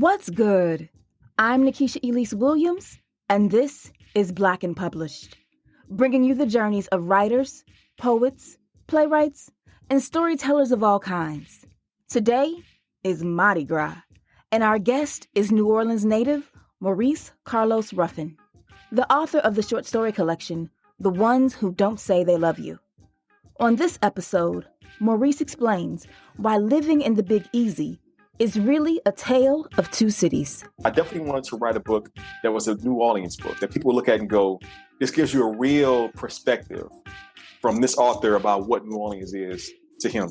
What's good? I'm Nikisha Elise Williams, and this is Black and Published, bringing you the journeys of writers, poets, playwrights, and storytellers of all kinds. Today is Mardi Gras, and our guest is New Orleans native Maurice Carlos Ruffin, the author of the short story collection, The Ones Who Don't Say They Love You. On this episode, Maurice explains why living in the Big Easy is really a tale of two cities. I definitely wanted to write a book that was a New Orleans book that people would look at and go, this gives you a real perspective from this author about what New Orleans is to him,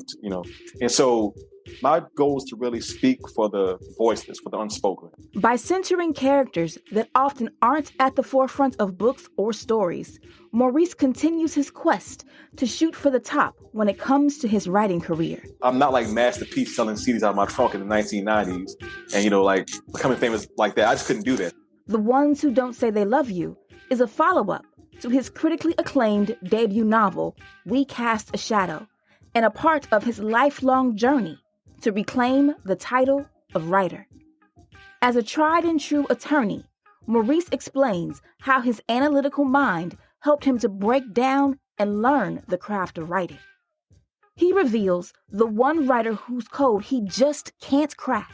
And so my goal is to really speak for the voiceless, for the unspoken. By centering characters that often aren't at the forefront of books or stories, Maurice continues his quest to shoot for the top when it comes to his writing career. I'm not like Master P selling CDs out of my trunk in the 1990s and, becoming famous like that. I just couldn't do that. The Ones Who Don't Say They Love You is a follow-up to his critically acclaimed debut novel, We Cast a Shadow, and a part of his lifelong journey to reclaim the title of writer. As a tried and true attorney, Maurice explains how his analytical mind helped him to break down and learn the craft of writing. He reveals the one writer whose code he just can't crack,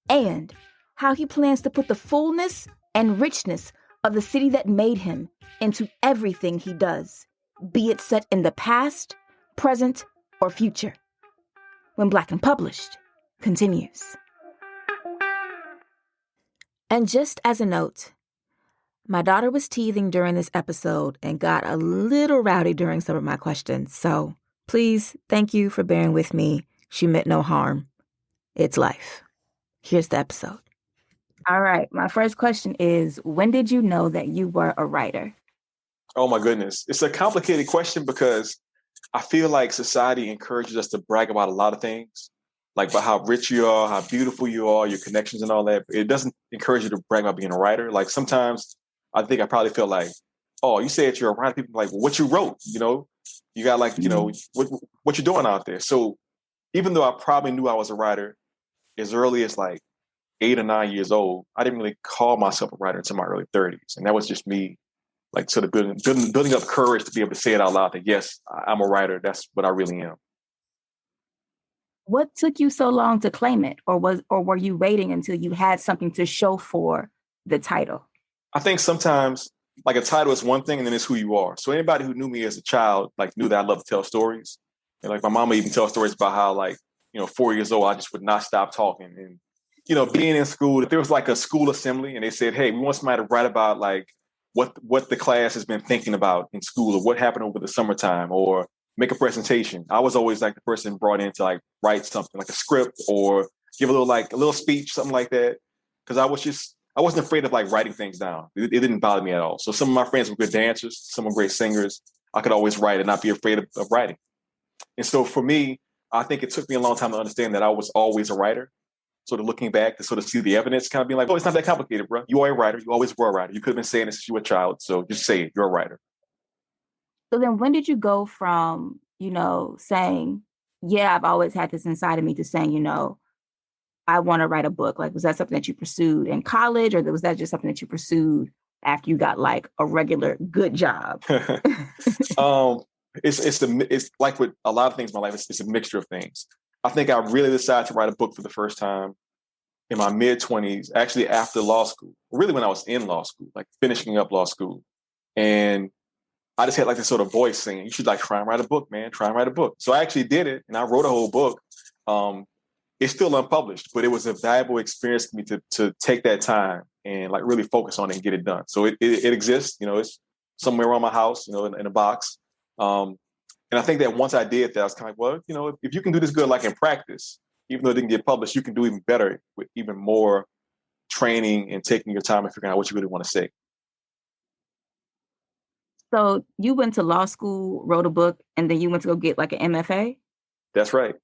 and how he plans to put the fullness and richness of the city that made him into everything he does, be it set in the past, present, or future. When Black and Published continues. And just as a note, my daughter was teething during this episode and got a little rowdy during some of my questions. So please, thank you for bearing with me. She meant no harm. It's life. Here's the episode. All right. My first question is, when did you know that you were a writer? Oh, my goodness. It's a complicated question because I feel like society encourages us to brag about a lot of things, like about how rich you are, how beautiful you are, your connections and all that. It doesn't encourage you to brag about being a writer. Like sometimes I think I probably feel like, oh, you say that you're a writer. People are like, well, what you wrote, you got like, what you're doing out there. So even though I probably knew I was a writer as early as like 8 or 9 years old, I didn't really call myself a writer until my early 30s. And that was just me, like sort of building up courage to be able to say it out loud that, yes, I'm a writer. That's what I really am. What took you so long to claim it? Or were you waiting until you had something to show for the title? I think sometimes like a title is one thing and then it's who you are. So anybody who knew me as a child, like knew that I love to tell stories. And like my mama even tells stories about how 4 years old, I just would not stop talking. And, being in school, if there was like a school assembly and they said, hey, we want somebody to write about like what the class has been thinking about in school or what happened over the summertime or make a presentation. I was always like the person brought in to like write something like a script or give a little speech, something like that. Cause I wasn't afraid of like writing things down. It didn't bother me at all. So some of my friends were good dancers, some were great singers. I could always write and not be afraid of writing. And so for me, I think it took me a long time to understand that I was always a writer. Sort of looking back to sort of see the evidence, kind of being like, oh, it's not that complicated, bro. You are a writer. You always were a writer. You could have been saying this since you were a child. So just say it. You're a writer. So then when did you go from, saying, yeah, I've always had this inside of me to saying, I want to write a book? Like, was that something that you pursued in college or was that just something that you pursued after you got like a regular good job? It's like with a lot of things in my life, it's a mixture of things. I think I really decided to write a book for the first time in my mid-20s, actually after law school, really when I was in law school, like finishing up law school. And I just had like this sort of voice saying, you should like try and write a book, man, try and write a book. So I actually did it and I wrote a whole book. It's still unpublished, but it was a valuable experience for me to take that time and like really focus on it and get it done. So it exists, it's somewhere around my house, in a box. And I think that once I did that, I was kind of like, well, if you can do this good, like in practice, even though it didn't get published, you can do even better with even more training and taking your time and figuring out what you really want to say. So you went to law school, wrote a book, and then you went to go get like an MFA? That's right.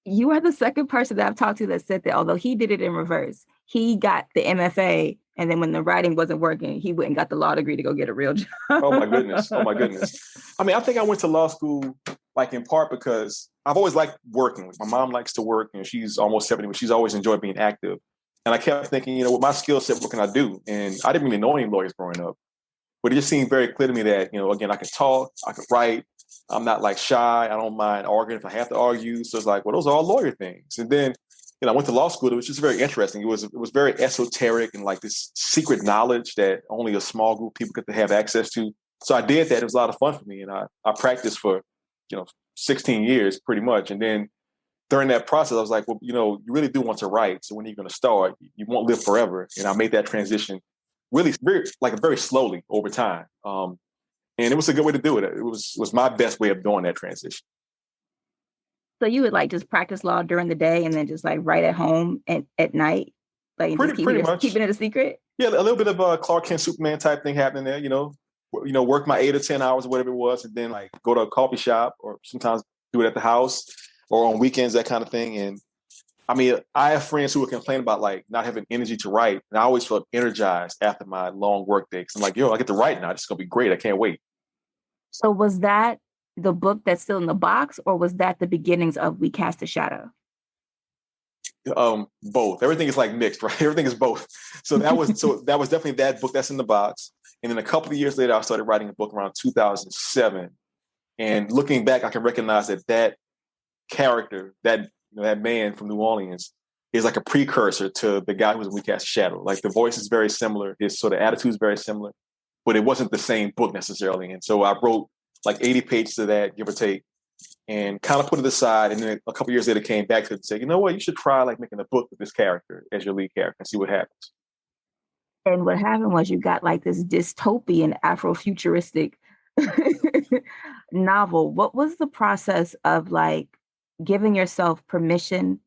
You are the second person that I've talked to that said that, although he did it in reverse. He got the MFA, and then when the writing wasn't working, he went and got the law degree to go get a real job. Oh, my goodness. I mean, I think I went to law school, like in part because I've always liked working. My mom likes to work, and she's almost 70, but she's always enjoyed being active. And I kept thinking, with my skill set, what can I do? And I didn't really know any lawyers growing up, but it just seemed very clear to me that, again, I could talk, I could write. I'm not like shy. I don't mind arguing if I have to argue. So it's like, well, those are all lawyer things. And then, I went to law school. It was just very interesting. It was very esoteric and like this secret knowledge that only a small group of people get to have access to. So I did that. It was a lot of fun for me. And I practiced for, 16 years pretty much. And then during that process, I was like, well, you really do want to write. So when are you going to start? You won't live forever. And I made that transition really very slowly over time. And it was a good way to do it. It was my best way of doing that transition. So you would like just practice law during the day and then just like write at home and at night, like pretty much keeping it a secret. Yeah, a little bit of a Clark Kent Superman type thing happening there. Work my 8 or 10 hours or whatever it was, and then like go to a coffee shop or sometimes do it at the house or on weekends, that kind of thing. And I mean, I have friends who would complain about like not having energy to write, and I always felt energized after my long work day because I'm like, I get to write now. This is gonna be great. I can't wait. So was that the book that's still in the box, or was that the beginnings of We Cast a Shadow? Both. Everything is like mixed, right? Everything is both. So that was definitely that book that's in the box. And then a couple of years later, I started writing a book around 2007. And looking back, I can recognize that character, that man from New Orleans, is like a precursor to the guy who's in We Cast a Shadow. Like the voice is very similar, his sort of attitude is very similar, but it wasn't the same book necessarily. And so I wrote like 80 pages of that, give or take, and kind of put it aside. And then a couple of years later came back to it and said, you know what, you should try like making a book with this character as your lead character and see what happens. And what happened was you got like this dystopian Afrofuturistic novel. What was the process of like giving yourself permission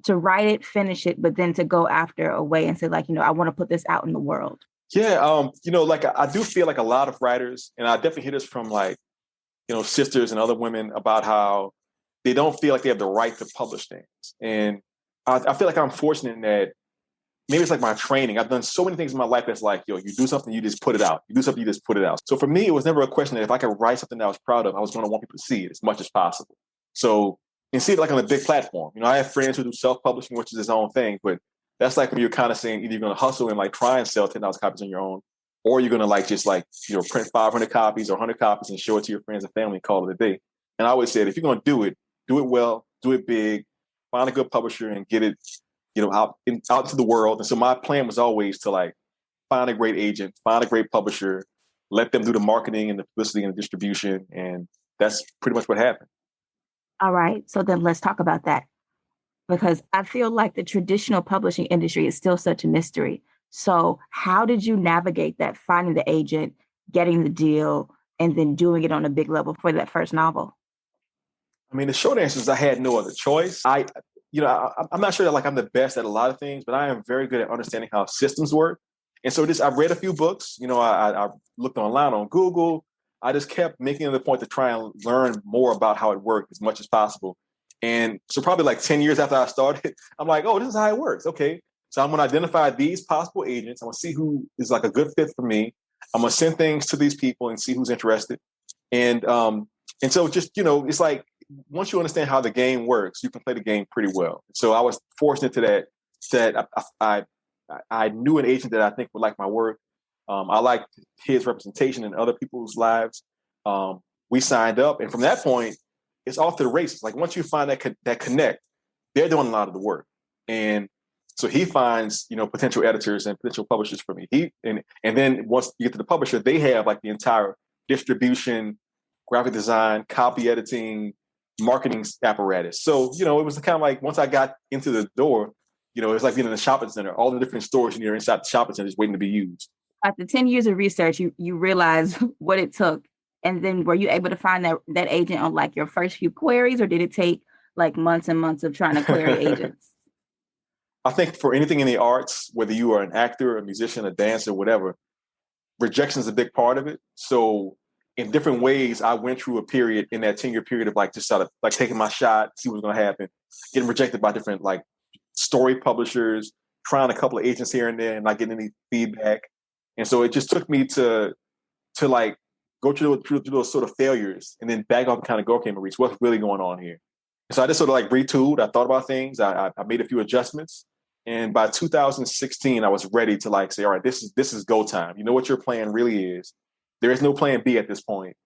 to write it, finish it, but then to go after a way and say like, I want to put this out in the world? Yeah. Like I do feel like a lot of writers, and I definitely hear this from like, sisters and other women about how they don't feel like they have the right to publish things. And I feel like I'm fortunate in that maybe it's like my training. I've done so many things in my life that's like, you do something, you just put it out. You do something, you just put it out. So for me, it was never a question that if I could write something that I was proud of, I was going to want people to see it as much as possible. So, and see it like on a big platform. I have friends who do self-publishing, which is his own thing, but that's like when you're kind of saying either you're going to hustle and like try and sell 10,000 copies on your own, or you're going to like just like, print 500 copies or 100 copies and show it to your friends and family and call it a day. And I always said, if you're going to do it well, do it big, find a good publisher and get it, out to the world. And so my plan was always to like find a great agent, find a great publisher, let them do the marketing and the publicity and the distribution. And that's pretty much what happened. All right. So then let's talk about that, because I feel like the traditional publishing industry is still such a mystery. So how did you navigate that, finding the agent, getting the deal, and then doing it on a big level for that first novel? I mean, the short answer is I had no other choice. I'm not sure that like I'm the best at a lot of things, but I am very good at understanding how systems work. And so I've read a few books, I looked online on Google. I just kept making it a point to try and learn more about how it worked as much as possible. And so probably like 10 years after I started, I'm like, oh, this is how it works. Okay. So I'm going to identify these possible agents. I'm going to see who is like a good fit for me. I'm going to send things to these people and see who's interested. And so just, it's like, once you understand how the game works, you can play the game pretty well. So I was fortunate to that I knew an agent that I think would like my work. I liked his representation in other people's lives. We signed up. And from that point, it's off to the races. Like once you find that connect, they're doing a lot of the work. And so he finds, potential editors and potential publishers for me. And then once you get to the publisher, they have like the entire distribution, graphic design, copy editing, marketing apparatus. So, it was kind of like once I got into the door, it's like being in a shopping center, all the different stores in inside the shopping center just waiting to be used. After 10 years of research, you realize what it took. And then were you able to find that agent on like your first few queries, or did it take like months and months of trying to query agents? I think for anything in the arts, whether you are an actor, a musician, a dancer, whatever, rejection is a big part of it. So in different ways, I went through a period in that 10-year period of like just sort of like taking my shot, see what's going to happen, getting rejected by different like story publishers, trying a couple of agents here and there and not getting any feedback. And so it just took me to like go through those sort of failures, and then back off and kind of go, okay, Maurice, what's really going on here? And so I just sort of like retooled. I thought about things. I made a few adjustments. And by 2016, I was ready to like say, all right, this is go time. You know what your plan really is. There is no plan B at this point.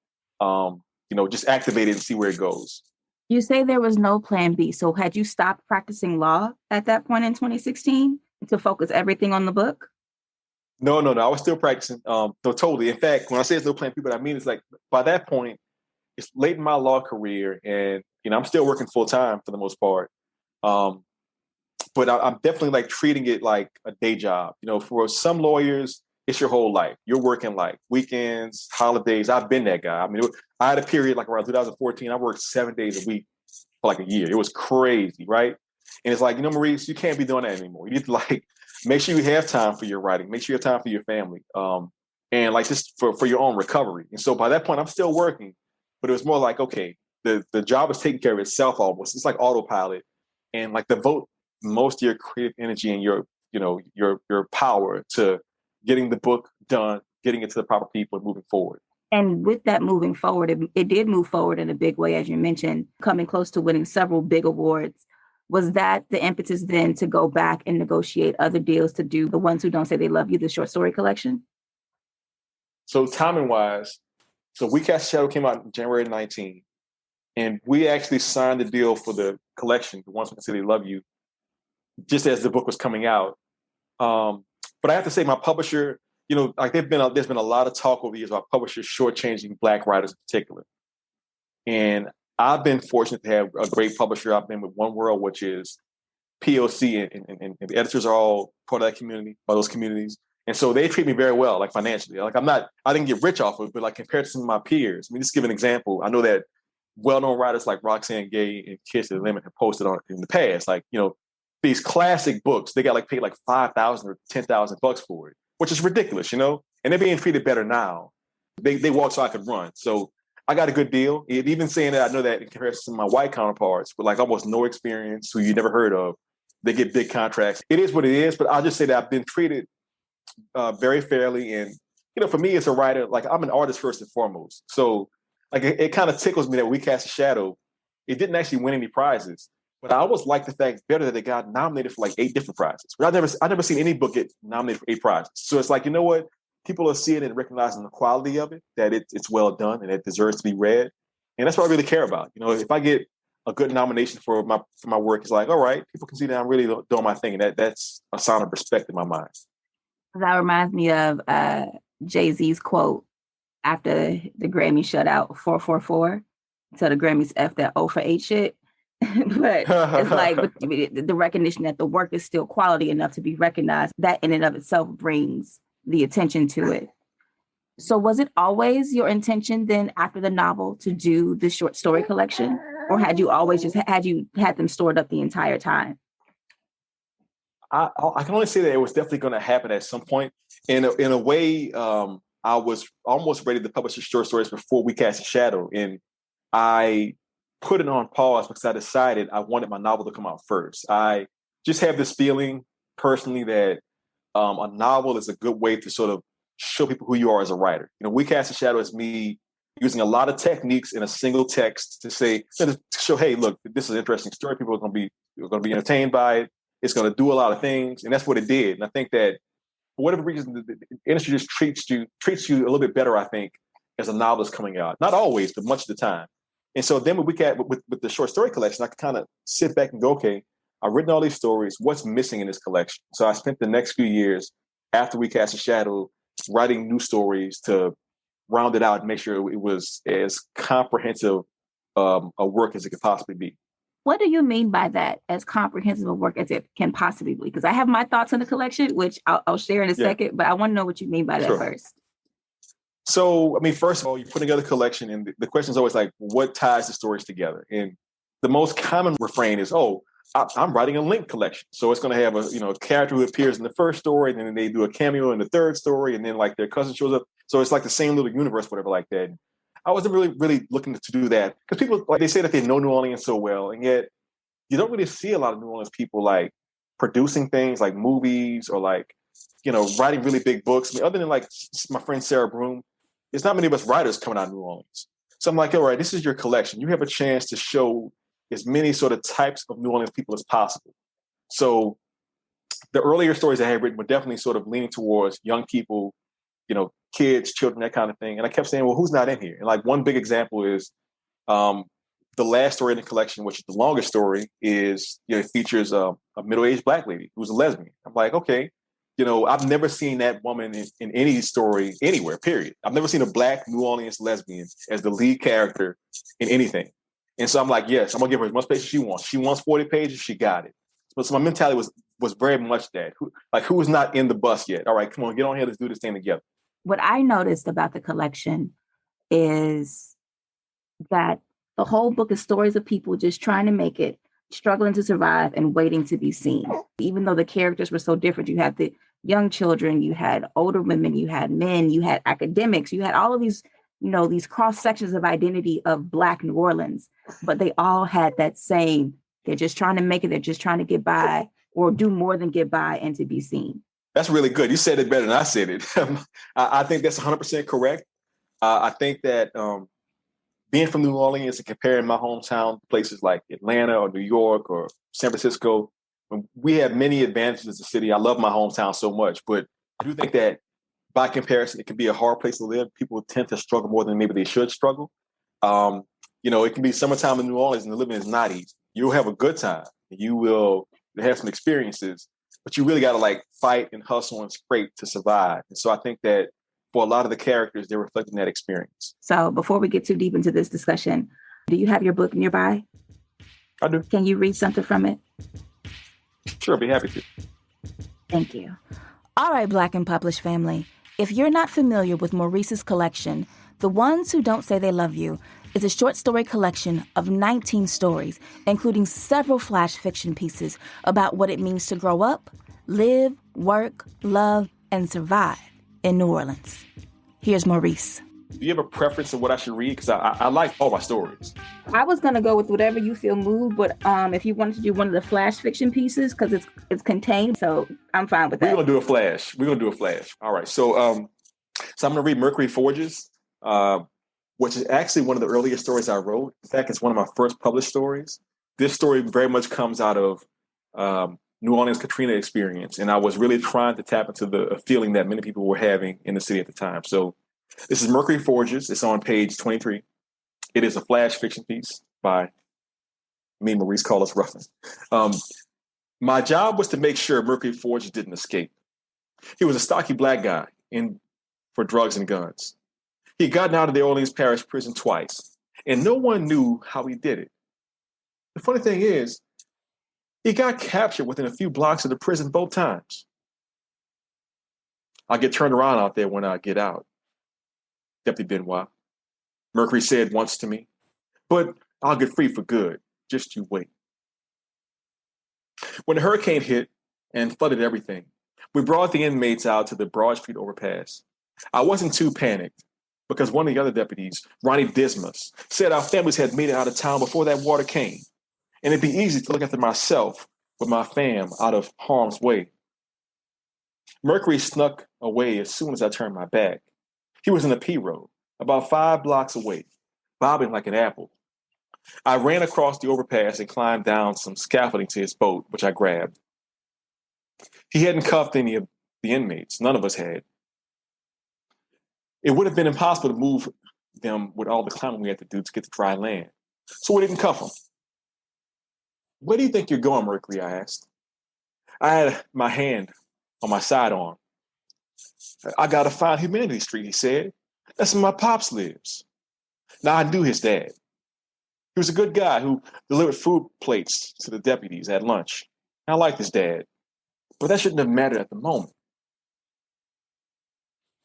Just activate it and see where it goes. You say there was no plan B. So had you stopped practicing law at that point in 2016 to focus everything on the book? No. I was still practicing. No, totally. In fact, when I say there's no plan B, what I mean is like by that point, it's late in my law career, and I'm still working full time for the most part. But I'm definitely like treating it like a day job. For some lawyers, it's your whole life. You're working like weekends, holidays. I've been that guy. I mean, I had a period like around 2014. I worked 7 days a week for like a year. It was crazy, right? And it's like, Maurice, you can't be doing that anymore. You need to like make sure you have time for your writing. Make sure you have time for your family, and like just for your own recovery. And so by that point, I'm still working, but it was more like, okay, the job is taking care of itself almost. It's like autopilot, and like devote most of your creative energy and your power to getting the book done, getting it to the proper people, and moving forward. And with that moving forward, it did move forward in a big way, as you mentioned, coming close to winning several big awards. Was that the impetus then to go back and negotiate other deals to do The Ones Who Don't Say They Love You, the short story collection? So timing wise, We Cast Shadow came out in January 19, and we actually signed the deal for the collection, The Ones Who Don't Say They Love You, just as the book was coming out. But I have to say, my publisher, like there's been a lot of talk over the years about publishers shortchanging Black writers in particular. And I've been fortunate to have a great publisher. I've been with One World, which is POC, and the editors are all part of that community, by those communities. And so they treat me very well, like financially. Like I didn't get rich off of it, but like compared to some of my peers, I mean, just give an example. I know that well-known writers like Roxane Gay and Kiss to the Limit have posted on in the past, like, these classic books, they got like paid like $5,000 or $10,000 for it, which is ridiculous, and they're being treated better now. They walk so I could run. So I got a good deal. Even saying that, I know that in comparison to my white counterparts with like almost no experience, who you never heard of, they get big contracts. It is what it is, but I'll just say that I've been treated very fairly. And, for me as a writer, like I'm an artist first and foremost. So like it kind of tickles me that We Cast a Shadow, it didn't actually win any prizes. But I always like the fact better that they got nominated for like 8 different prizes. But I've never seen any book get nominated for 8 prizes. So it's like, you know what? People are seeing it and recognizing the quality of it, that it's well done and it deserves to be read. And that's what I really care about. If I get a good nomination for my work, it's like, all right, people can see that I'm really doing my thing. And that's a sign of respect in my mind. That reminds me of Jay-Z's quote after the Grammy shutout 444. So the Grammys F that 0 for 8 shit. But it's like the recognition that the work is still quality enough to be recognized, that in and of itself brings the attention to it. So was it always your intention then after the novel to do the short story collection, or had you always had them stored up the entire time? I can only say that it was definitely going to happen at some point. In a way, I was almost ready to publish the short stories before We Cast a Shadow, and I put it on pause because I decided I wanted my novel to come out first. I just have this feeling personally that a novel is a good way to sort of show people who you are as a writer. We Cast a Shadow is me using a lot of techniques in a single text to show, hey, look, this is an interesting story. People are going to be entertained by it. It's going to do a lot of things, and that's what it did. And I think that for whatever reason, the industry just treats you a little bit better, I think, as a novelist coming out. Not always, but much of the time. And so then with the short story collection, I could kind of sit back and go, okay, I've written all these stories. What's missing in this collection? So I spent the next few years after We Cast a Shadow writing new stories to round it out and make sure it was as comprehensive a work as it could possibly be. What do you mean by that, as comprehensive a work as it can possibly be? Because I have my thoughts on the collection, which I'll share in a second, but I want to know what you mean by that first. So, I mean, first of all, you put together a collection, and the question is always like, what ties the stories together? And the most common refrain is, I'm writing a link collection. So it's going to have a character who appears in the first story, and then they do a cameo in the third story, and then like their cousin shows up. So it's like the same little universe, whatever, like that. And I wasn't really looking to do that because people, like, they say that they know New Orleans so well, and yet you don't really see a lot of New Orleans people like producing things like movies or like, writing really big books. I mean, other than like my friend Sarah Broom, there's not many of us writers coming out of New Orleans. So I'm like, all right, this is your collection. You have a chance to show as many sort of types of New Orleans people as possible. So the earlier stories I had written were definitely sort of leaning towards young people, kids, children, that kind of thing. And I kept saying, well, who's not in here? And like one big example is the last story in the collection, which is the longest story, is it features a middle-aged Black lady who's a lesbian. I'm like, okay, I've never seen that woman in any story anywhere, period. I've never seen a Black New Orleans lesbian as the lead character in anything. And so I'm like, yes, I'm going to give her as much space as she wants. She wants 40 pages, she got it. So my mentality was very much that. Who is not in the bus yet? All right, come on, get on here, let's do this thing together. What I noticed about the collection is that the whole book is stories of people just trying to make it, struggling to survive, and waiting to be seen. Even though the characters were so different, you had the young children, you had older women, you had men, you had academics, you had all of these, these cross sections of identity of Black New Orleans, but they all had that same, they're just trying to make it, they're just trying to get by or do more than get by and to be seen. That's really good. You said it better than I said it. I think that's 100% correct. I think that being from New Orleans and comparing my hometown to places like Atlanta or New York or San Francisco, we have many advantages as a city. I love my hometown so much, but I do think that by comparison, it can be a hard place to live. People tend to struggle more than maybe they should struggle. It can be summertime in New Orleans and the living is not easy. You'll have a good time. You will have some experiences, but you really got to fight and hustle and scrape to survive. And so I think that for a lot of the characters, they're reflecting that experience. So before we get too deep into this discussion, do you have your book nearby? I do. Can you read something from it? Sure, I'd be happy to. Thank you. All right, Black and Published family. If you're not familiar with Maurice's collection, The Ones Who Don't Say They Love You is a short story collection of 19 stories, including several flash fiction pieces about what it means to grow up, live, work, love, and survive in New Orleans. Here's Maurice. Do you have a preference of what I should read? Because I like all my stories. I was going to go with whatever you feel moved, but if you wanted to do one of the flash fiction pieces, because it's contained, so I'm fine with that. We're going to do a flash. All right. So I'm going to read Mercury Forges, which is actually one of the earliest stories I wrote. In fact, it's one of my first published stories. This story very much comes out of New Orleans Katrina experience, and I was really trying to tap into the feeling that many people were having in the city at the time. So this is Mercury Forges. It's on page 23. It is a flash fiction piece by me and Maurice call us Ruffin. My job was to make sure Mercury Forges didn't escape. He was a stocky Black guy in for drugs and guns. He had gotten out of the Orleans Parish prison twice, and no one knew how he did it. The funny thing is, he got captured within a few blocks of the prison both times. I'll get turned around out there when I get out, Deputy Benoit. Mercury said once to me, but I'll get free for good. Just you wait. When the hurricane hit and flooded everything, we brought the inmates out to the Broad Street overpass. I wasn't too panicked because one of the other deputies, Ronnie Dismas, said our families had made it out of town before that water came. And it'd be easy to look after myself with my fam out of harm's way. Mercury snuck away as soon as I turned my back. He was in the P road, about 5 blocks away, bobbing like an apple. I ran across the overpass and climbed down some scaffolding to his boat, which I grabbed. He hadn't cuffed any of the inmates. None of us had. It would have been impossible to move them with all the climbing we had to do to get to dry land. So we didn't cuff them. Where do you think you're going, Mercury? I asked. I had my hand on my sidearm. I got to find Humanity Street, he said. That's where my pops lives. Now, I knew his dad. He was a good guy who delivered food plates to the deputies at lunch. I liked his dad, but that shouldn't have mattered at the moment.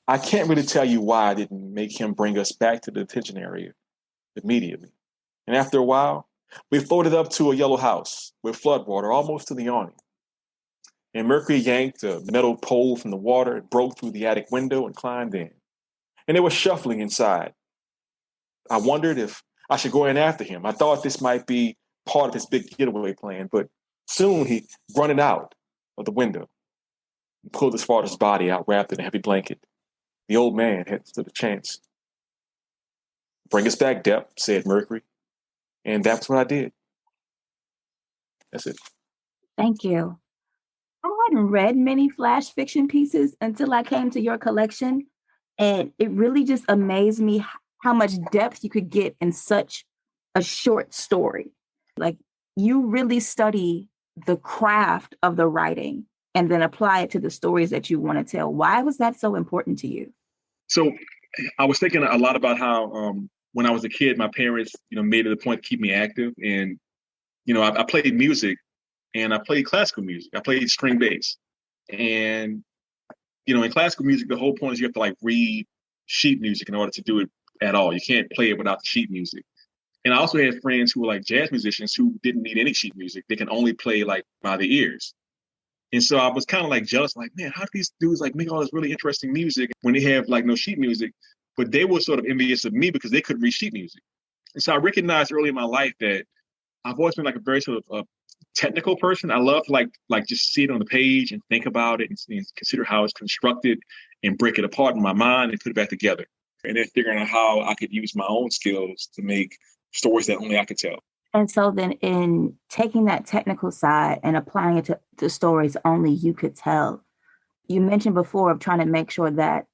I can't really tell you why I didn't make him bring us back to the detention area immediately. And after a while, we floated up to a yellow house with floodwater almost to the awning. And Mercury yanked a metal pole from the water, broke through the attic window, and climbed in. And there was shuffling inside. I wondered if I should go in after him. I thought this might be part of his big getaway plan, but soon he running out of the window and pulled his father's body out wrapped in a heavy blanket. The old man had stood a chance. Bring us back, Depp, said Mercury. And that's what I did. That's it. Thank you. I hadn't read many flash fiction pieces until I came to your collection. And it really just amazed me how much depth you could get in such a short story. Like, you really study the craft of the writing and then apply it to the stories that you want to tell. Why was that so important to you? So I was thinking a lot about how when I was a kid, my parents, made it a point to keep me active. And, I played music and I played classical music. I played string bass. And, in classical music, the whole point is you have to read sheet music in order to do it at all. You can't play it without the sheet music. And I also had friends who were jazz musicians who didn't need any sheet music. They can only play by the ears. And so I was kind of jealous, man, how do these dudes make all this really interesting music when they have no sheet music? But they were sort of envious of me because they couldn't read sheet music. And so I recognized early in my life that I've always been a very sort of technical person. I love just see it on the page and think about it and consider how it's constructed and break it apart in my mind and put it back together. And then figuring out how I could use my own skills to make stories that only I could tell. And so then in taking that technical side and applying it to stories only you could tell, you mentioned before of trying to make sure that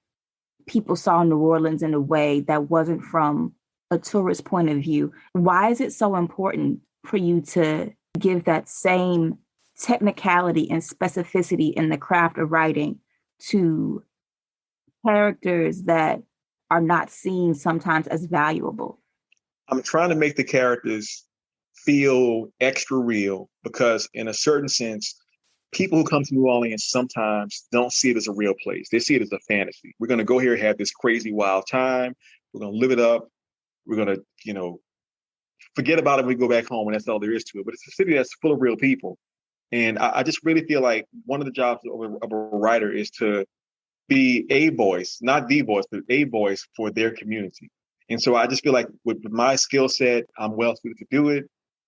people saw New Orleans in a way that wasn't from a tourist point of view. Why is it so important for you to give that same technicality and specificity in the craft of writing to characters that are not seen sometimes as valuable? I'm trying to make the characters feel extra real because in a certain sense, people who come to New Orleans sometimes don't see it as a real place. They see it as a fantasy. We're going to go here and have this crazy, wild time. We're going to live it up. We're going to, forget about it when we go back home, and that's all there is to it. But it's a city that's full of real people. And I just really feel like one of the jobs of a writer is to be a voice, not the voice, but a voice for their community. And so I just feel like with my skill set, I'm well suited to do it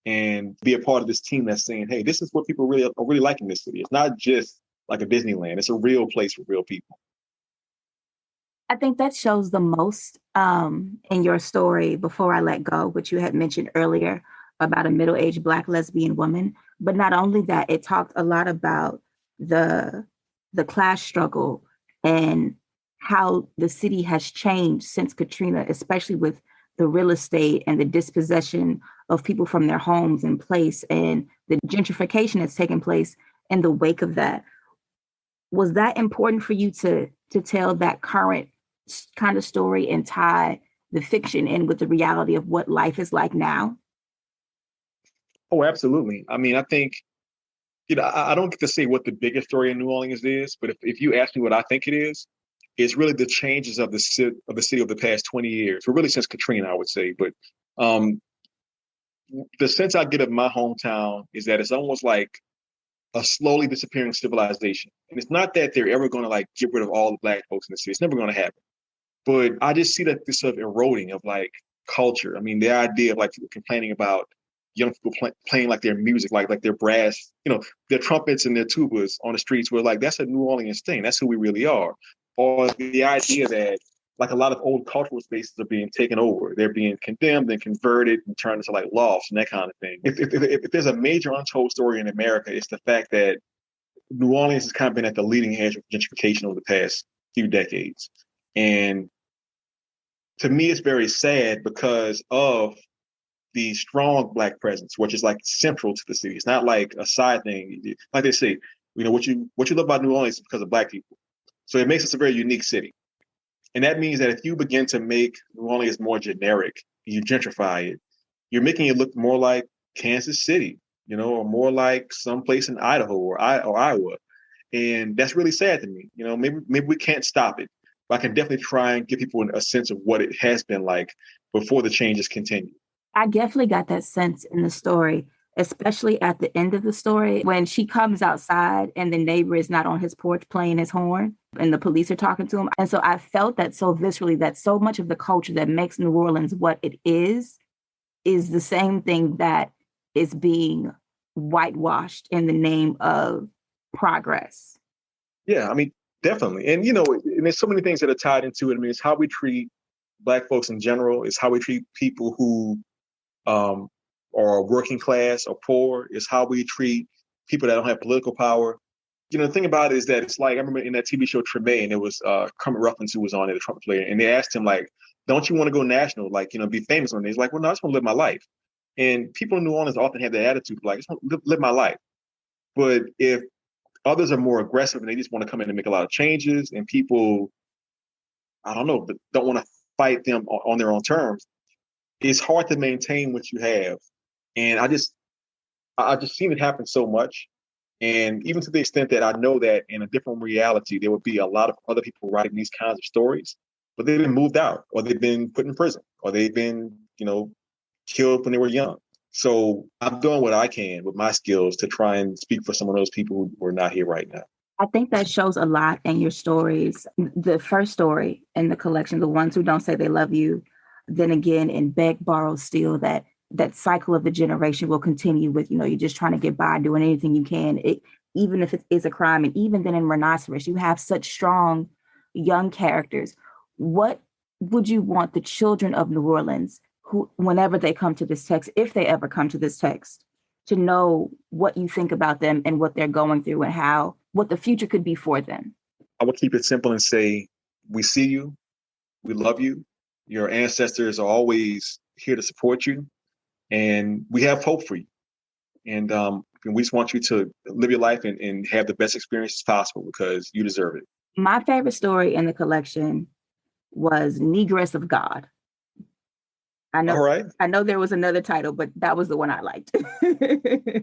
and be a part of this team that's saying, hey, this is what people really are really liking this city. It's not just like a Disneyland. It's a real place for real people. I think that shows the most in your story, Before I Let Go, which you had mentioned earlier about a middle-aged Black lesbian woman. But not only that, it talked a lot about the class struggle and how the city has changed since Katrina, especially with the real estate and the dispossession of people from their homes and place and the gentrification that's taken place in the wake of that. Was that important for you to tell that current kind of story and tie the fiction in with the reality of what life is like now? Oh, absolutely. I mean, I think, I don't get to say what the biggest story in New Orleans is, but if you ask me what I think it is, it's really the changes of the city of the past 20 years, or really since Katrina, I would say. But the sense I get of my hometown is that it's almost like a slowly disappearing civilization. And it's not that they're ever going to get rid of all the Black folks in the city. It's never going to happen. But I just see that this sort of eroding of culture. I mean, the idea of people complaining about young people playing their music, like their brass, their trumpets and their tubas on the streets were that's a New Orleans thing. That's who we really are. Or the idea that a lot of old cultural spaces are being taken over. They're being condemned and converted and turned into lofts and that kind of thing. If there's a major untold story in America, it's the fact that New Orleans has kind of been at the leading edge of gentrification over the past few decades. And to me, it's very sad because of the strong Black presence, which is central to the city. It's not a side thing. Like they say, what you love about New Orleans is because of Black people. So it makes us a very unique city. And that means that if you begin to make New Orleans more generic, you gentrify it, you're making it look more like Kansas City, or more like someplace in Idaho or Iowa. And that's really sad to me. Maybe we can't stop it, but I can definitely try and give people a sense of what it has been like before the changes continue. I definitely got that sense in the story, especially at the end of the story when she comes outside and the neighbor is not on his porch playing his horn and the police are talking to him. And so I felt that so viscerally, that so much of the culture that makes New Orleans what it is the same thing that is being whitewashed in the name of progress. Yeah, I mean, definitely. And, and there's so many things that are tied into it. I mean, it's how we treat Black folks in general. It's how we treat people who are working class or poor. It's how we treat people that don't have political power. The thing about it is that it's like, I remember in that TV show Tremaine, it was Ruffin who was on it, the trumpet player, and they asked him, like, don't you want to go national, like, be famous one day? He's like, well, no, I just want to live my life. And people in New Orleans often have that attitude, like, I just want to live my life. But if others are more aggressive and they just want to come in and make a lot of changes, and people, I don't know, but don't want to fight them on their own terms, it's hard to maintain what you have. And I just seen it happen so much. And even to the extent that I know that in a different reality, there would be a lot of other people writing these kinds of stories, but they've been moved out, or they've been put in prison, or they've been, killed when they were young. So I'm doing what I can with my skills to try and speak for some of those people who are not here right now. I think that shows a lot in your stories. The first story in the collection, The Ones Who Don't Say They Love You, then again in Beg, Borrow, Steal, that cycle of the generation will continue with, you're just trying to get by, doing anything you can, even if it is a crime. And even then in Rhinoceros, you have such strong young characters. What would you want the children of New Orleans, who, whenever they come to this text, if they ever come to this text, to know what you think about them and what they're going through and what the future could be for them? I would keep it simple and say, we see you, we love you, your ancestors are always here to support you, and we have hope for you. And we just want you to live your life and have the best experiences possible, because you deserve it. My favorite story in the collection was Negress of God. I know, all right. I know there was another title, but that was the one I liked.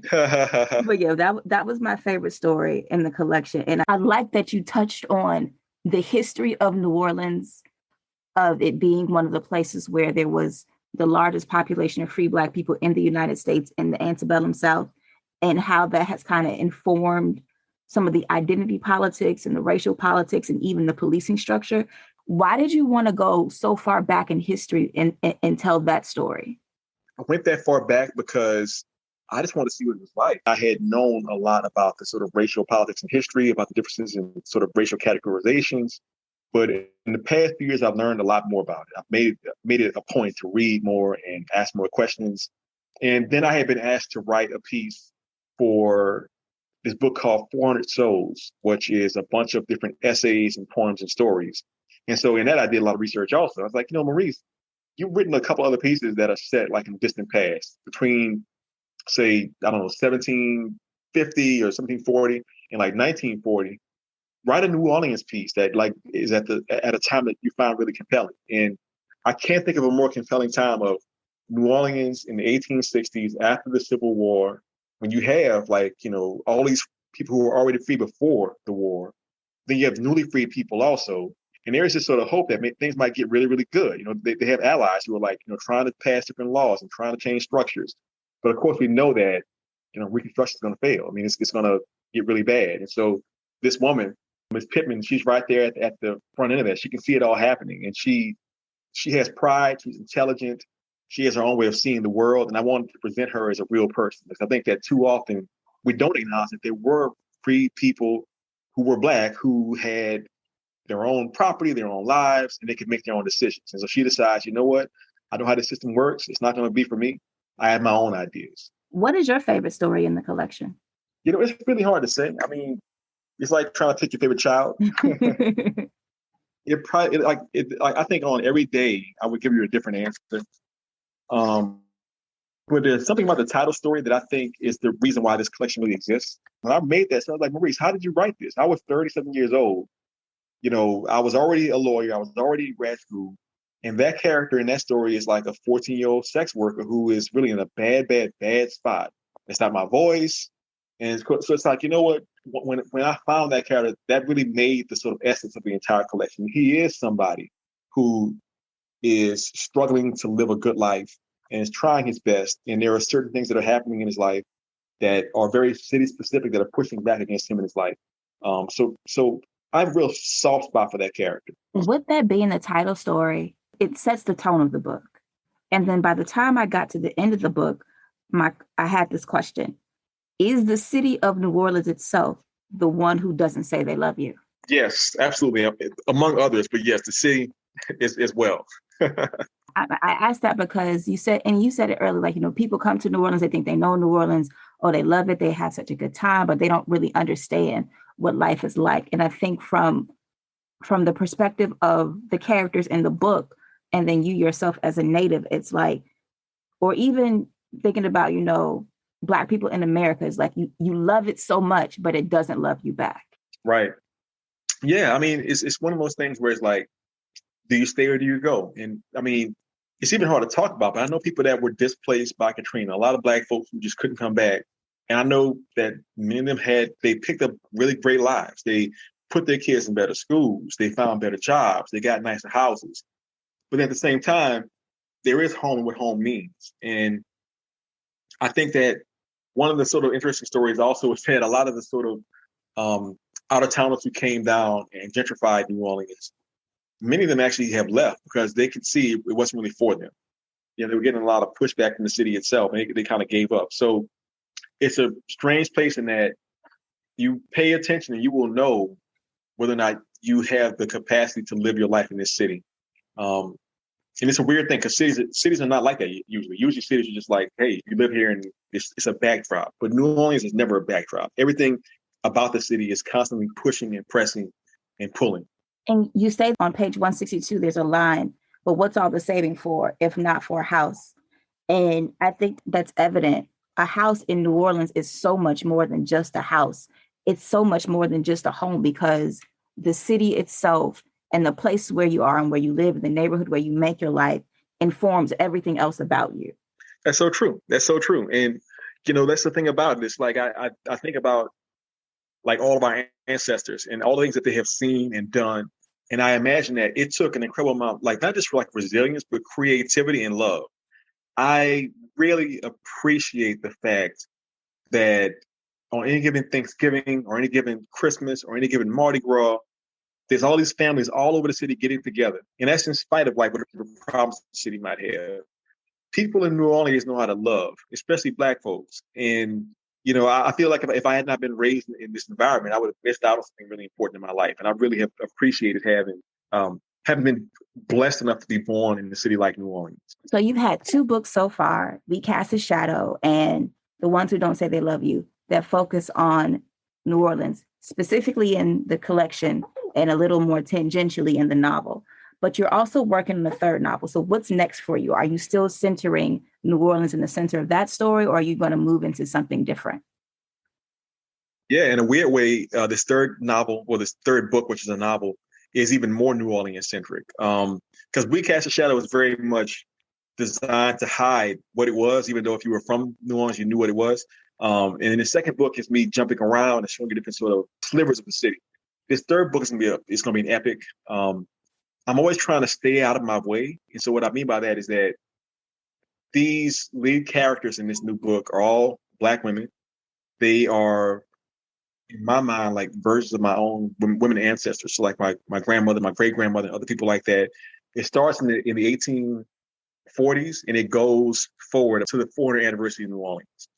But yeah, that was my favorite story in the collection. And I like that you touched on the history of New Orleans, of it being one of the places where there was the largest population of free Black people in the United States in the antebellum South, and how that has kind of informed some of the identity politics and the racial politics and even the policing structure. Why did you want to go so far back in history and tell that story? I went that far back because I just wanted to see what it was like. I had known a lot about the sort of racial politics and history, about the differences in sort of racial categorizations. But in the past few years, I've learned a lot more about it. I've made it a point to read more and ask more questions. And then I had been asked to write a piece for this book called 400 Souls, which is a bunch of different essays and poems and stories. And so in that, I did a lot of research also. I was like, Maurice, you've written a couple other pieces that are set like in the distant past between, say, I don't know, 1750 or 1740 and like 1940. Write a New Orleans piece that like is at a time that you find really compelling. And I can't think of a more compelling time of New Orleans in the 1860s after the Civil War, when you have all these people who were already free before the war. Then you have newly freed people also. And there's this sort of hope that things might get really, really good. They have allies who are trying to pass different laws and trying to change structures. But of course, we know that, Reconstruction is going to fail. I mean, it's going to get really bad. And so this woman, Ms. Pittman, she's right there at the front end of that. She can see it all happening. And she has pride. She's intelligent. She has her own way of seeing the world. And I wanted to present her as a real person, because I think that too often we don't acknowledge that there were free people who were Black who had their own property, their own lives, and they could make their own decisions. And so she decides, you know what? I know how the system works. It's not going to be for me. I have my own ideas. What is your favorite story in the collection? It's really hard to say. I mean, it's like trying to pick your favorite child. I think on every day I would give you a different answer. But there's something about the title story that I think is the reason why this collection really exists. When I made that, so I was like, Maurice, how did you write this? I was 37 years old. I was already a lawyer. I was already in grad school. And that character in that story is like a 14-year-old sex worker who is really in a bad, bad, bad spot. It's not my voice. And so it's like, you know what? When I found that character, that really made the sort of essence of the entire collection. He is somebody who is struggling to live a good life and is trying his best. And there are certain things that are happening in his life that are very city specific that are pushing back against him in his life. So I have a real soft spot for that character. With that being the title story, it sets the tone of the book. And then by the time I got to the end of the book, I had this question. Is the city of New Orleans itself the one who doesn't say they love you? Yes, absolutely. Among others, but yes, the city is as well. I asked that because you said it earlier, like, people come to New Orleans, they think they know New Orleans, oh, they love it, they have such a good time, but they don't really understand what life is like. And I think from the perspective of the characters in the book, and then you yourself as a native, it's like, or even thinking about, Black people in America, is like you love it so much, but it doesn't love you back. Right. Yeah. I mean, it's one of those things where it's like, do you stay or do you go? And I mean, it's even hard to talk about, but I know people that were displaced by Katrina, a lot of Black folks who just couldn't come back. And I know that many of them they picked up really great lives. They put their kids in better schools. They found better jobs. They got nicer houses. But at the same time, there is home and what home means. And I think that one of the sort of interesting stories also is that a lot of the sort of out-of-towners who came down and gentrified New Orleans, many of them actually have left because they could see it wasn't really for them. They were getting a lot of pushback from the city itself, and they kind of gave up. So it's a strange place in that you pay attention and you will know whether or not you have the capacity to live your life in this city. And it's a weird thing because cities are not like that usually. Usually cities are just like, hey, you live here and it's a backdrop. But New Orleans is never a backdrop. Everything about the city is constantly pushing and pressing and pulling. And you say on page 162, there's a line, but what's all the saving for if not for a house? And I think that's evident. A house in New Orleans is so much more than just a house. It's so much more than just a home, because the city itself and the place where you are and where you live, the neighborhood where you make your life, informs everything else about you. That's so true. That's so true. And, that's the thing about it. It's like I think about like all of our ancestors and all the things that they have seen and done. And I imagine that it took an incredible amount, like not just for like resilience, but creativity and love. I really appreciate the fact that on any given Thanksgiving or any given Christmas or any given Mardi Gras, there's all these families all over the city getting together. And that's in spite of like whatever problems the city might have. People in New Orleans know how to love, especially Black folks. And I feel like if I had not been raised in this environment, I would have missed out on something really important in my life. And I really have appreciated having been blessed enough to be born in a city like New Orleans. So you've had 2 books so far, We Cast a Shadow and The Ones Who Don't Say They Love You, that focus on New Orleans, specifically in the collection and a little more tangentially in the novel. But you're also working on the 3rd novel. So what's next for you? Are you still centering New Orleans in the center of that story, or are you going to move into something different? Yeah, in a weird way, this 3rd novel, or this 3rd book, which is a novel, is even more New Orleans centric. Because We Cast a Shadow is very much designed to hide what it was, even though if you were from New Orleans, you knew what it was. And in the 2nd book is me jumping around and showing you different sort of slivers of the city. This 3rd book is going to be an epic. I'm always trying to stay out of my way. And so what I mean by that is that these lead characters in this new book are all Black women. They are, in my mind, like versions of my own women ancestors. So like my grandmother, my great-grandmother, other people like that. It starts in the 1840s and it goes forward to the 400th anniversary of New Orleans.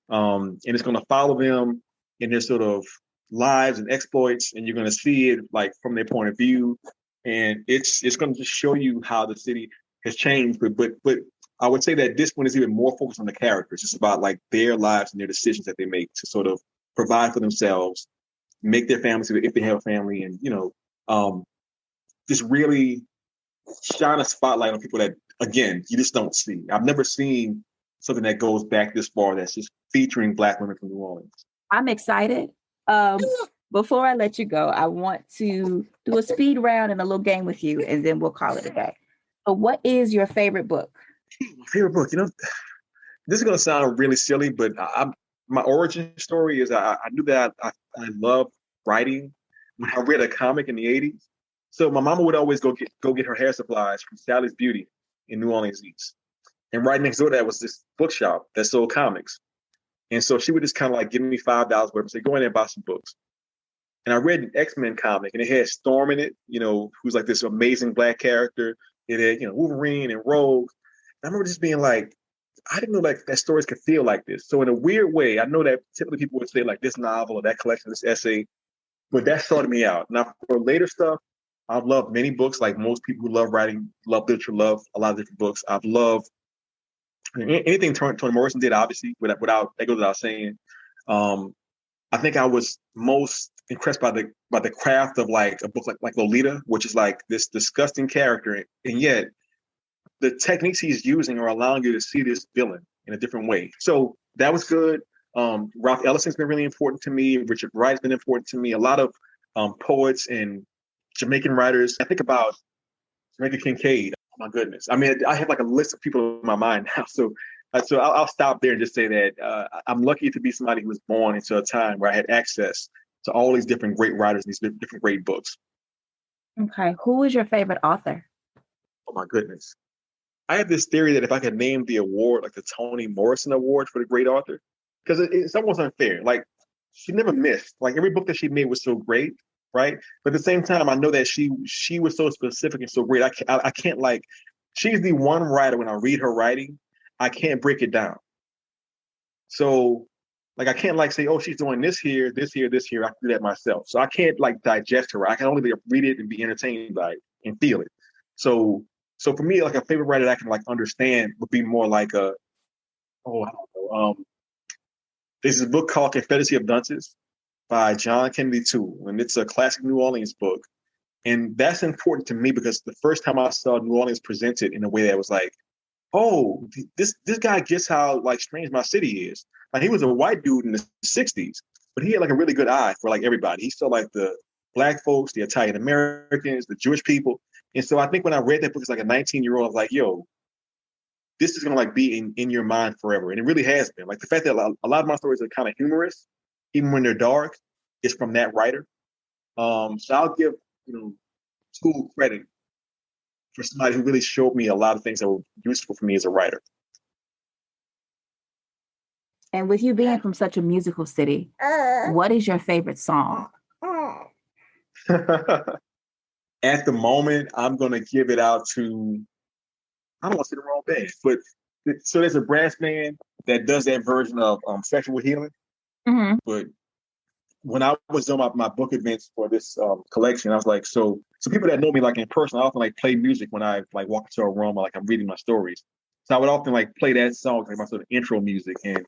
And it's going to follow them in their sort of lives and exploits. And you're going to see it like from their point of view. And it's going to just show you how the city has changed. But I would say that this one is even more focused on the characters. It's about like their lives and their decisions that they make to sort of provide for themselves, make their families if they have a family, and just really shine a spotlight on people that, again, you just don't see. I've never seen something that goes back this far that's just featuring Black women from New Orleans. I'm excited. Before I let you go, I want to do a speed round and a little game with you, and then we'll call it a day. So what is your favorite book? My favorite book, this is going to sound really silly, but my origin story is I knew that I loved writing when I read a comic in the 80s. So my mama would always go get her hair supplies from Sally's Beauty in New Orleans East. And right next door to that was this bookshop that sold comics. And so she would just kind of like give me $5 whatever and say, go in there and buy some books. And I read an X-Men comic and it had Storm in it, who's like this amazing Black character. It had, Wolverine and Rogue. And I remember just being like, I didn't know like that stories could feel like this. So in a weird way, I know that typically people would say like this novel or that collection, this essay, but that started me out. Now for later stuff, I've loved many books, like most people who love writing, love literature, love a lot of different books. I've loved anything Toni Morrison did, obviously, without that goes without saying. Um, I think I was most impressed by the craft of like a book like Lolita, which is like this disgusting character, and yet the techniques he's using are allowing you to see this villain in a different way. So that was good. Ralph Ellison's been really important to me. Richard Wright's been important to me. A lot of poets and Jamaican writers. I think about Jamaica Kincaid. Oh my goodness. I mean, I have like a list of people in my mind now. So I'll stop there and just say that I'm lucky to be somebody who was born into a time where I had access to all these different great writers and these different great books. Okay. Who is your favorite author? Oh my goodness. I have this theory that if I could name the award, like the Toni Morrison Award for the great author, because it's almost unfair. Like she never missed. Like every book that she made was so great, right? But at the same time, I know that she was so specific and so great. I can't like. She's the one writer when I read her writing, I can't break it down. So like I can't like say, oh, she's doing this here, this here, this here. I can do that myself. So I can't like digest her. I can only read it and be entertained by it and feel it. So for me, like a favorite writer that I can like understand would be more like I don't know. There's this book called Confederacy of Dunces by John Kennedy Toole, and it's a classic New Orleans book. And that's important to me because the first time I saw New Orleans presented in a way that was like, oh, this guy gets how like strange my city is. Like he was a white dude in the 60s, but he had like a really good eye for like everybody. He saw like the Black folks, the Italian Americans, the Jewish people. And so I think when I read that book as like a 19-year-old, I was like, yo, this is going to like be in your mind forever. And it really has been. Like the fact that a lot of my stories are kind of humorous, even when they're dark, is from that writer. So I'll give, Toole credit for somebody who really showed me a lot of things that were useful for me as a writer. And with you being from such a musical city, what is your favorite song? At the moment, I'm going to give it out to, I don't want to say the wrong band, but so there's a brass band that does that version of Sexual Healing. Mm-hmm. But when I was doing my book events for this collection, I was like, so people that know me like in person, I often like play music when I like walk into a room or like I'm reading my stories. So I would often like play that song, like my sort of intro music. And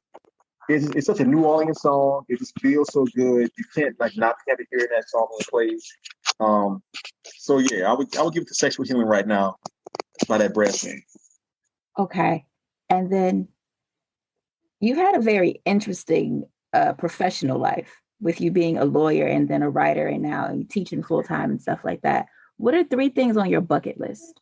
it's such a New Orleans song. It just feels so good. You can't like not be happy hearing that song when it plays. So yeah, I would give it to Sexual Healing right now by that brass band. Okay. And then you've had a very interesting professional life with you being a lawyer and then a writer and now you teaching full time and stuff like that. What are 3 things on your bucket list?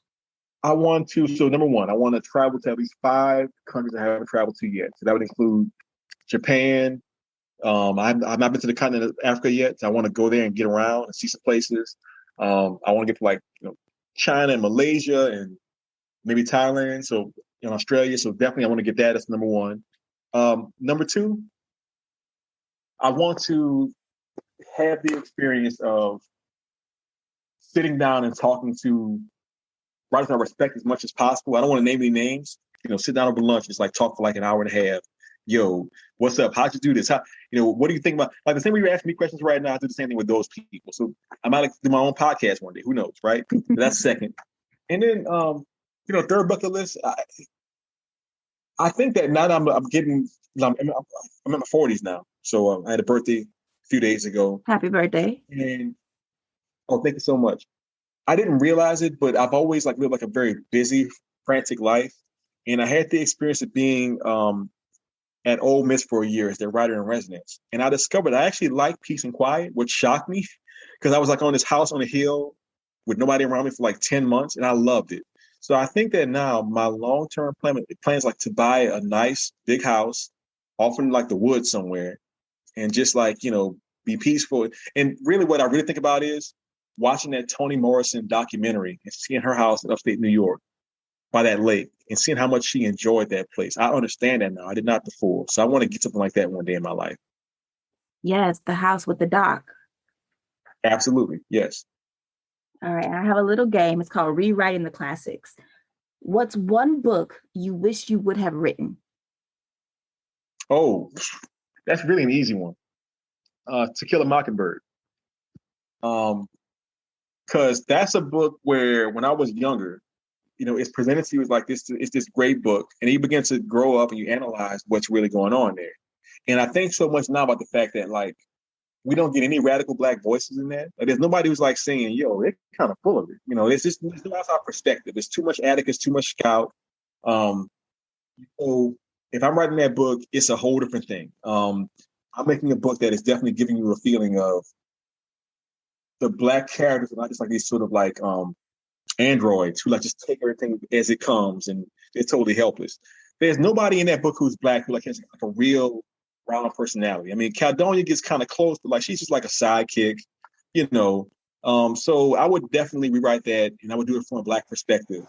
So number one, I want to travel to at least 5 countries I haven't traveled to yet. So that would include Japan. I've not been to the continent of Africa yet. So I want to go there and get around and see some places. I want to get to like, China and Malaysia and maybe Thailand. So in Australia. So definitely I want to get that. That's number one. Number 2, I want to have the experience of sitting down and talking to writers I respect as much as possible. I don't want to name any names. Sit down over lunch, just like talk for like an hour and a half. Yo, what's up? How'd you do this? What do you think about? Like the same way you're asking me questions right now, I do the same thing with those people. So I might like do my own podcast one day. Who knows, right? That's second. And then, third bucket list. I think that now that I'm in my 40s now. So I had a birthday a few days ago. Happy birthday. And thank you so much. I didn't realize it, but I've always like lived like a very busy, frantic life. And I had the experience of being at Ole Miss for a year as their writer in residence. And I discovered I actually like peace and quiet, which shocked me because I was like on this house on a hill with nobody around me for like 10 months and I loved it. So I think that now my long-term plans like to buy a nice big house, often like the woods somewhere, and just like, be peaceful. And really what I really think about is watching that Toni Morrison documentary and seeing her house in upstate New York by that lake and seeing how much she enjoyed that place. I understand that now. I did not before. So I want to get something like that one day in my life. Yes, the house with the dock. Absolutely. Yes. All right. I have a little game. It's called Rewriting the Classics. What's one book you wish you would have written? Oh, that's really an easy one. To Kill a Mockingbird. Because that's a book where when I was younger, it's presented to you as like this, it's this great book. And you begin to grow up and you analyze what's really going on there. And I think so much now about the fact that like, we don't get any radical Black voices in that. Like, there's nobody who's like saying, yo, they're kind of full of it. That's our perspective. It's too much Atticus, too much Scout. So if I'm writing that book, it's a whole different thing. I'm making a book that is definitely giving you a feeling of the Black characters are not just like these sort of like androids who like just take everything as it comes and they're totally helpless. There's nobody in that book who's Black who like has like a real round personality. I mean, Caldonia gets kind of close, but like she's just like a sidekick, So I would definitely rewrite that, and I would do it from a Black perspective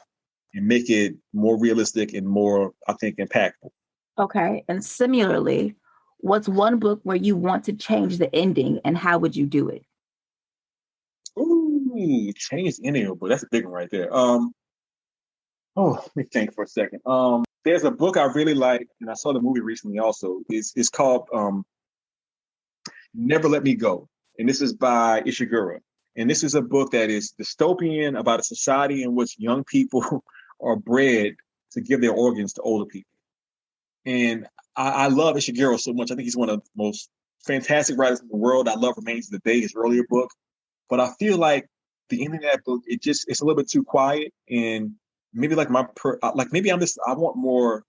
and make it more realistic and more, I think, impactful. Okay. And similarly, what's one book where you want to change the ending, and how would you do it? Ooh, change the ending, but that's a big one right there. Let me think for a second. There's a book I really like, and I saw the movie recently also. It's called Never Let Me Go. And this is by Ishiguro. And this is a book that is dystopian about a society in which young people are bred to give their organs to older people. And I love Ishiguro so much. I think he's one of the most fantastic writers in the world. I love Remains of the Day, his earlier book. But I feel like the ending of that book, it's a little bit too quiet. And maybe like I want more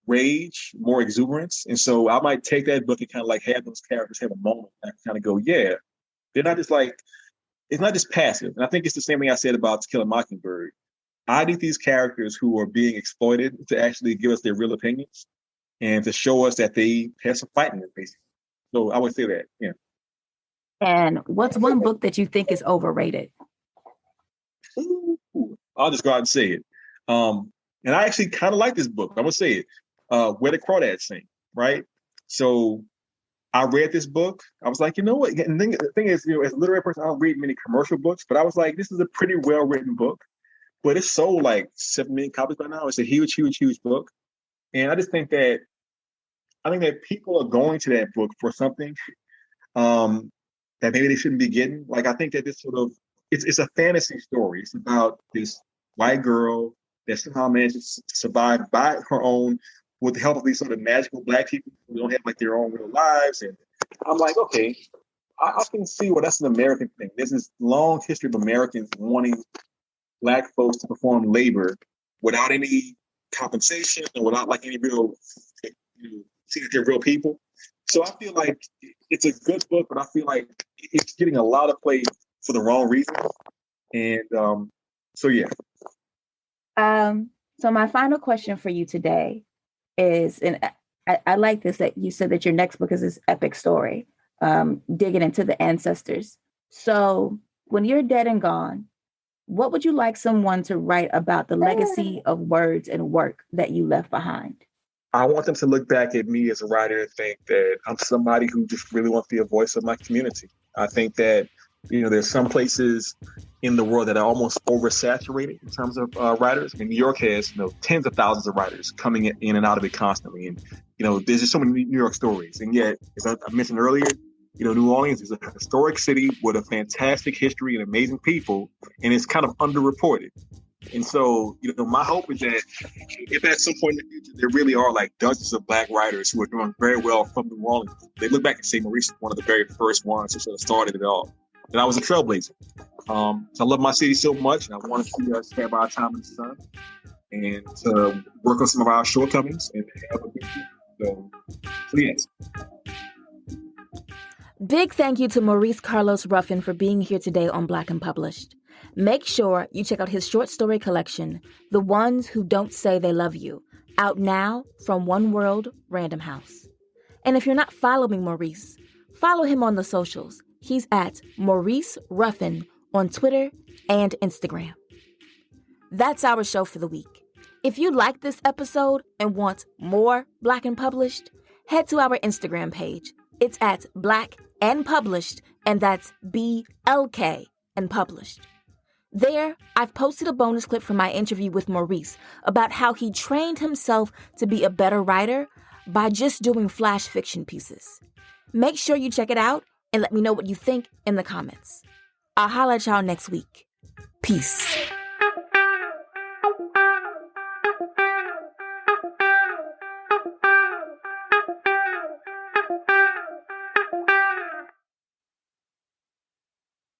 rage, more exuberance. And so I might take that book and kind of like have those characters have a moment and kind of go, yeah, they're not just like, it's not just passive. And I think it's the same thing I said about To Kill a Mockingbird. I need these characters who are being exploited to actually give us their real opinions and to show us that they have some fight in them, basically. So I would say that, yeah. And what's one book that you think is overrated? Ooh, I'll just go out and say it. And I actually kind of like this book. I'm going to say it. Where the Crawdads Sing, right? So I read this book. I was like, you know what? And the thing is, as a literary person, I don't read many commercial books, but I was like, this is a pretty well-written book. But it's sold like 7 million copies by now. It's a huge, huge, huge book. And I just think that people are going to that book for something that maybe they shouldn't be getting. Like, I think that this sort of, it's a fantasy story. It's about this white girl that somehow manages to survive by her own with the help of these sort of magical Black people who don't have like their own real lives. And I'm like, okay, I can see where that's an American thing. There's this long history of Americans wanting Black folks to perform labor without any compensation and without like any real, see that they're real people. So I feel like it's a good book, but I feel like it's getting a lot of play for the wrong reasons. And so, yeah. So my final question for you today is, and I like this, that you said that your next book is this epic story, digging into the ancestors. So when you're dead and gone, what would you like someone to write about the legacy of words and work that you left behind? I want them to look back at me as a writer and think that I'm somebody who just really wants to be a voice of my community. I think that, there's some places in the world that are almost oversaturated in terms of writers. I mean, New York has, tens of thousands of writers coming in and out of it constantly. And, there's just so many New York stories. And yet, as I mentioned earlier, New Orleans is a historic city with a fantastic history and amazing people, and it's kind of underreported. And so, my hope is that if at some point in the future there really are like dozens of Black writers who are doing very well from New Orleans, they look back and say Maurice was one of the very first ones who sort of started it all. And I was a trailblazer. So I love my city so much, and I want to see us have our time in the sun and to work on some of our shortcomings and have a good future. So yes. Big thank you to Maurice Carlos Ruffin for being here today on Black and Published. Make sure you check out his short story collection, The Ones Who Don't Say They Love You, out now from One World Random House. And if you're not following Maurice, follow him on the socials. He's at Maurice Ruffin on Twitter and Instagram. That's our show for the week. If you like this episode and want more Black and Published, head to our Instagram page. It's at Black and Published, and that's BLK and Published. There, I've posted a bonus clip from my interview with Maurice about how he trained himself to be a better writer by just doing flash fiction pieces. Make sure you check it out and let me know what you think in the comments. I'll holler at y'all next week. Peace.